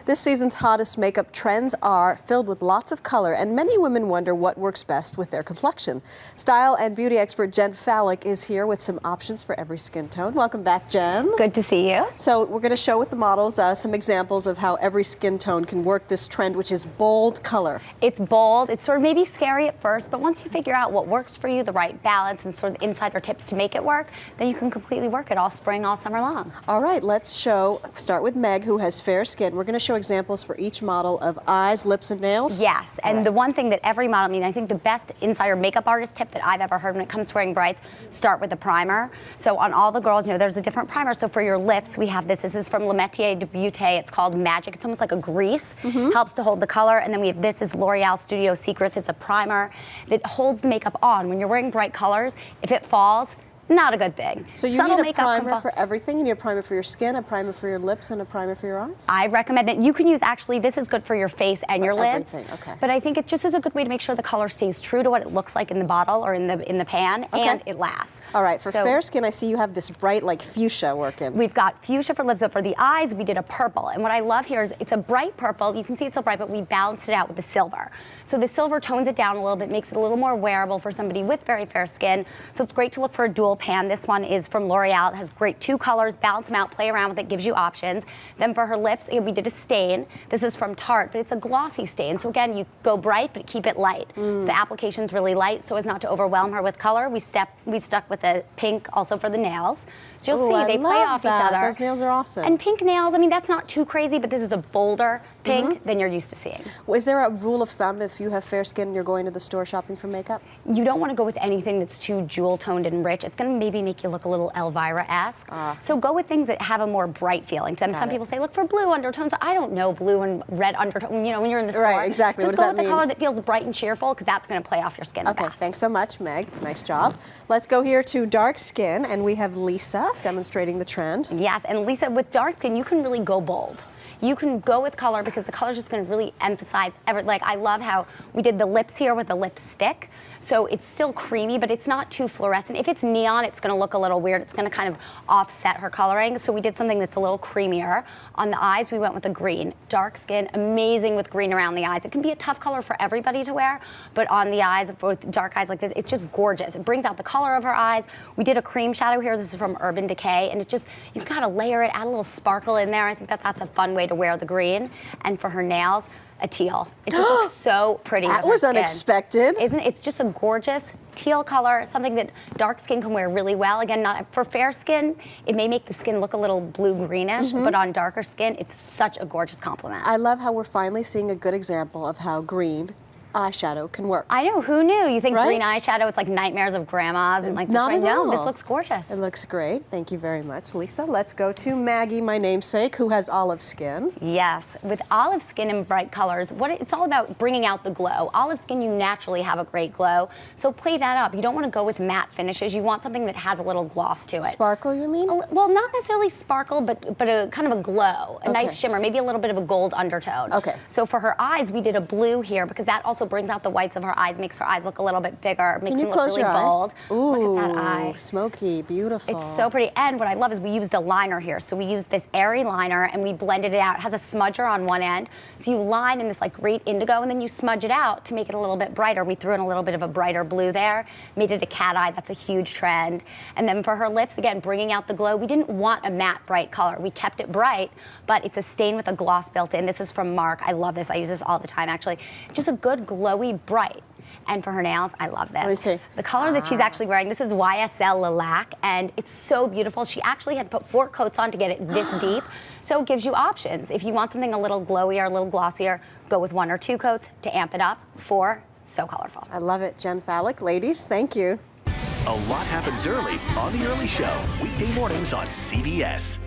This season's hottest makeup trends are filled with lots of color, and many women wonder what works best with their complexion. Style and beauty expert Jenn Falik is here with some options for every skin tone. Welcome back, Jen. Good to see you. So we're going to show with the models some examples of how every skin tone can work this trend, which is bold color. It's bold. It's sort of maybe scary at first, but once you figure out what works for you, the right balance and sort of insider tips to make it work, then you can completely work it all spring, all summer long. All right, let's start with Meg, who has fair skin. We're going to show examples for each model of eyes, lips, and nails. Yes, and the one thing that every model, I think the best insider makeup artist tip that I've ever heard when it comes to wearing brights, start with the primer. So on all the girls, there's a different primer. So for your lips, we have this. This is from Le Métier de Beauté. It's called Magic. It's almost like a grease. Helps to hold the color. And then we have this is L'Oreal Studio Secrets. It's a primer that holds the makeup on. When you're wearing bright colors, if it falls, not a good thing. So you need a primer for everything? You need a primer for your skin, a primer for your lips, and a primer for your eyes? I recommend it. You can use, actually, this is good for your face and your lids. Everything, okay. But I think it just is a good way to make sure the color stays true to what it looks like in the bottle or in the pan, and it lasts. All right, for fair skin, I see you have this bright, like, fuchsia working. We've got fuchsia for lips, but for the eyes, we did a purple. And what I love here is it's a bright purple. You can see it's so bright, but we balanced it out with the silver. So the silver tones it down a little bit, makes it a little more wearable for somebody with very fair skin. So it's great to look for a dual pan. This one is from L'Oreal. It has great two colors, balance them out, play around with it, gives you options. Then for her lips, we did a stain. This is from Tarte, but it's a glossy stain. So again, you go bright, but keep it light. So the application's really light, so as not to overwhelm her with color. We stuck with a pink also for the nails. So you'll see they play off each other. Those nails are awesome. And pink nails, that's not too crazy, but this is a bolder pink than you're used to seeing. Is there a rule of thumb if you have fair skin and you're going to the store shopping for makeup? You don't want to go with anything that's too jewel toned and rich. It's going to maybe make you look a little Elvira-esque. So go with things that have a more bright feeling. Some people say, look for blue undertones. I don't know blue and red undertones, when you're in the store. Right, exactly. Just go with the color that feels bright and cheerful, because that's going to play off your skin the best. Thanks so much, Meg. Nice job. Let's go here to dark skin, and we have Lisa demonstrating the trend. Yes, and Lisa, with dark skin, you can really go bold. You can go with color because the color is just going to really emphasize like I love how we did the lips here with the lipstick. So it's still creamy, but it's not too fluorescent. If it's neon, it's going to look a little weird. It's going to kind of offset her coloring. So we did something that's a little creamier. On the eyes, we went with a green. Dark skin, amazing with green around the eyes. It can be a tough color for everybody to wear, but on the eyes, with dark eyes like this, it's just gorgeous. It brings out the color of her eyes. We did a cream shadow here. This is from Urban Decay, and it just, you can kind of layer it, add a little sparkle in there. I think that's a fun way to wear the green. And for her nails, a teal. It just looks so pretty. That was unexpected. Isn't it? It's just a gorgeous teal color, something that dark skin can wear really well. Again, not for fair skin, it may make the skin look a little blue-greenish, but on darker skin, it's such a gorgeous complement. I love how we're finally seeing a good example of how green eyeshadow can work. I know, who knew? You think green eyeshadow, it's like nightmares of grandmas and like not at all. No, this looks gorgeous. It looks great. Thank you very much, Lisa. Let's go to Maggie, my namesake, who has olive skin. Yes, with olive skin and bright colors, it's all about bringing out the glow. Olive skin, you naturally have a great glow, so play that up. You don't want to go with matte finishes. You want something that has a little gloss to it. Sparkle, you mean? Well, not necessarily sparkle, but a kind of a glow, a nice shimmer, maybe a little bit of a gold undertone. So for her eyes, we did a blue here because that also brings out the whites of her eyes, makes her eyes look a little bit bigger, makes them look really bold. Ooh, look at that eye. Smoky, beautiful. It's so pretty. And what I love is we used a liner here. So we used this airy liner and we blended it out. It has a smudger on one end. So you line in this like great indigo and then you smudge it out to make it a little bit brighter. We threw in a little bit of a brighter blue there, made it a cat eye. That's a huge trend. And then for her lips, again, bringing out the glow. We didn't want a matte bright color. We kept it bright, but it's a stain with a gloss built in. This is from Marc. I love this. I use this all the time, actually. Just a good glowy bright. And for her nails, I love this. Let me see. The color that she's actually wearing, this is YSL Lilac, and it's so beautiful. She actually had put 4 coats on to get it this deep, so it gives you options. If you want something a little glowier, a little glossier, go with 1 or 2 coats to amp it up. 4, so colorful. I love it. Jenn Falik, ladies, thank you. A lot happens early on The Early Show, weekday mornings on CBS.